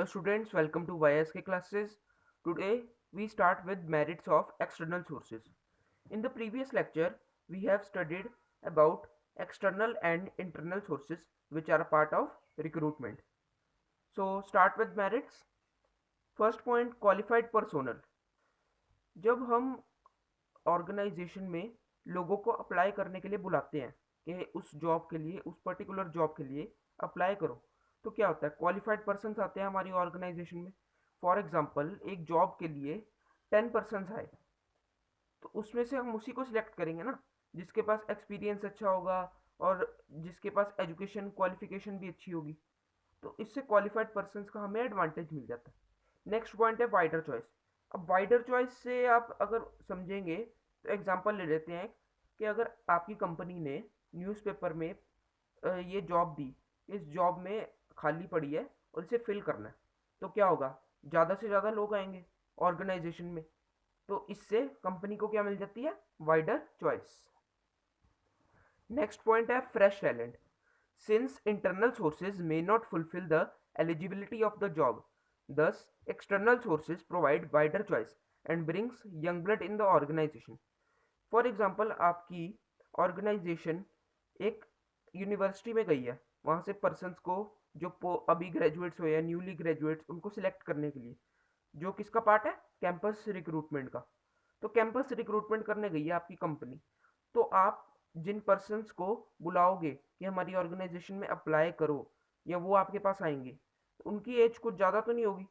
students, welcome to YSK classes. Today we start with merits of external sources. In the previous lecture, we have studied about external and internal sources which are a part of recruitment. So start with merits. First point, qualified personnel. जब हम organisation में लोगों को apply करने के लिए बुलाते हैं कि उस जॉब के लिए, उस पर्टिकुलर जॉब के लिए अप्लाई करो, तो क्या होता है, क्वालिफाइड पर्सन्स आते हैं हमारी ऑर्गेनाइजेशन में। फॉर एग्जांपल एक जॉब के लिए 10 पर्सन्स आए, तो उसमें से हम उसी को सिलेक्ट करेंगे ना जिसके पास एक्सपीरियंस अच्छा होगा और जिसके पास एजुकेशन क्वालिफिकेशन भी अच्छी होगी। तो इससे क्वालिफाइड पर्सन्स का हमें एडवांटेज मिल जाता है। नेक्स्ट पॉइंट है वाइडर चॉइस। अब वाइडर चॉइस से आप अगर समझेंगे तो एग्जांपल ले लेते हैं कि अगर आपकी कंपनी ने न्यूज़पेपर में ये जॉब दी, इस जॉब में खाली पड़ी है और इसे फिल करना है, तो क्या होगा, ज़्यादा से ज़्यादा लोग आएंगे ऑर्गेनाइजेशन में। तो इससे कंपनी को क्या मिल जाती है, वाइडर चॉइस। नेक्स्ट पॉइंट है fresh talent. Since internal sources may not fulfil the eligibility of the job, thus external sources provide wider choice and brings young blood in the organization. For example आपकी organisation एक university में गई है, वहाँ से persons को जो अभी ग्रेजुएट्स हो या न्यूली ग्रेजुएट्स, उनको सिलेक्ट करने के लिए, जो किसका पार्ट है, कैंपस रिक्रूटमेंट का। तो कैंपस रिक्रूटमेंट करने गई है आपकी कंपनी, तो आप जिन पर्सनस को बुलाओगे कि हमारी ऑर्गेनाइजेशन में अप्लाई करो, या वो आपके पास आएंगे, उनकी एज कुछ ज़्यादा तो नहीं होगी,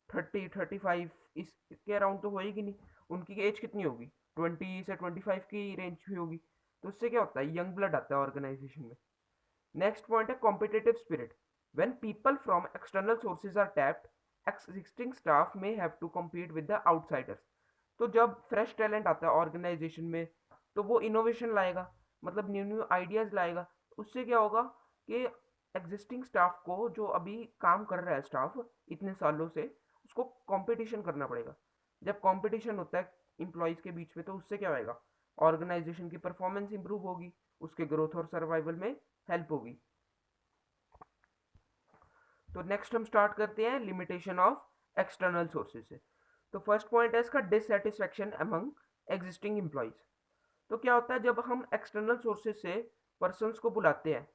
30-35 इसके अराउंड तो होएगी नहीं। उनकी एज कितनी होगी, 20 से 25 की रेंज में होगी। तो उससे क्या होता है, यंग ब्लड आता है ऑर्गेनाइजेशन में। नेक्स्ट पॉइंट है competitive spirit. When people from external sources are tapped, existing staff में have to compete with the outsiders. तो जब फ्रेश टैलेंट आता है ऑर्गेनाइजेशन में, तो वो इनोवेशन लाएगा, मतलब न्यू न्यू आइडियाज़ लाएगा। उससे क्या होगा कि एग्जिस्टिंग स्टाफ को, जो अभी काम कर रहा है स्टाफ इतने सालों से, उसको कंपटीशन करना पड़ेगा। जब कंपटीशन होता है एम्प्लॉयज़ के बीच में, तो उससे क्या होएगा, ऑर्गेनाइजेशन की परफॉर्मेंस इंप्रूव होगी, उसके ग्रोथ और सर्वाइवल में हेल्प होगी। तो नेक्स्ट हम स्टार्ट करते हैं लिमिटेशन ऑफ एक्सटर्नल सोर्सेज से। तो फर्स्ट पॉइंट है इसका, डिससेटिस्फैक्शन अमंग एग्जिस्टिंग एम्प्लॉयज़। तो क्या होता है, जब हम एक्सटर्नल सोर्सेज से पर्सन्स को बुलाते हैं,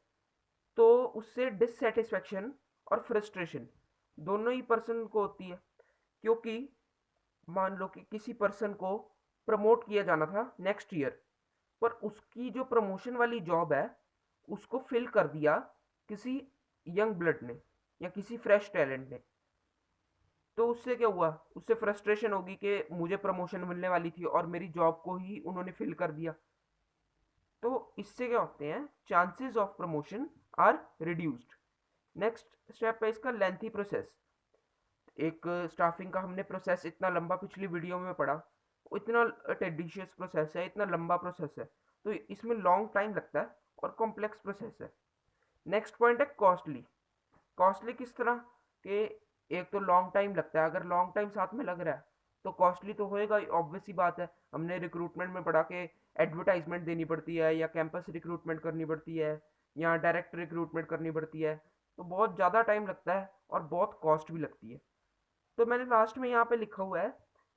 तो उससे डिससेटिस्फैक्शन और फ्रस्ट्रेशन दोनों ही पर्सन को होती है। क्योंकि मान लो कि किसी पर्सन को प्रमोट किया जाना था नेक्स्ट ईयर, पर उसकी जो प्रमोशन वाली जॉब है उसको फिल कर दिया किसी यंग ब्लड ने या किसी फ्रेश टैलेंट ने। तो उससे क्या हुआ, उससे फ्रस्ट्रेशन होगी कि मुझे प्रमोशन मिलने वाली थी और मेरी जॉब को ही उन्होंने फिल कर दिया। तो इससे क्या होते हैं, chances of promotion are reduced. Next step है इसका, लेंथी प्रोसेस। एक स्टाफिंग का हमने प्रोसेस इतना लंबा पिछली वीडियो में पढ़ा, इतना टेडिशियस प्रोसेस है, इतना लंबा प्रोसेस है, तो इसमें लॉन्ग टाइम लगता है और कॉम्प्लेक्स प्रोसेस है। नेक्स्ट पॉइंट है कॉस्टली। कॉस्टली किस तरह कि एक तो लॉन्ग टाइम लगता है, अगर लॉन्ग टाइम साथ में लग रहा है तो कॉस्टली तो होएगा ही, ऑब्वियस सी बात है। हमने रिक्रूटमेंट में पढ़ा कि एडवर्टाइजमेंट देनी पड़ती है, या कैंपस रिक्रूटमेंट करनी पड़ती है, या डायरेक्ट रिक्रूटमेंट करनी पड़ती है, तो बहुत ज़्यादा टाइम लगता है और बहुत कॉस्ट भी लगती है। तो मैंने लास्ट में यहाँ पे लिखा हुआ है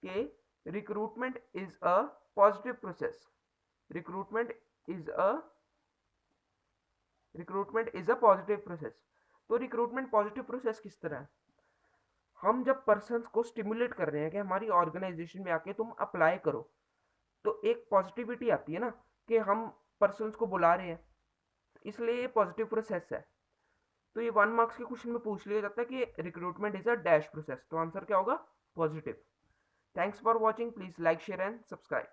कि recruitment is a positive process. Recruitment is a recruitment is a positive process. तो रिक्रूटमेंट पॉजिटिव प्रोसेस किस तरह है, हम जब पर्सन्स को स्टिमुलेट कर रहे हैं कि हमारी ऑर्गेनाइजेशन में आके तुम अप्लाई करो, तो एक पॉजिटिविटी आती है ना कि हम पर्सन्स को बुला रहे हैं, इसलिए ये पॉजिटिव प्रोसेस है। तो ये 1 मार्क्स के क्वेश्चन में पूछ लिया जाता है कि recruitment is a dash process, तो आंसर क्या होगा, positive. Thanks for watching, please like share and subscribe.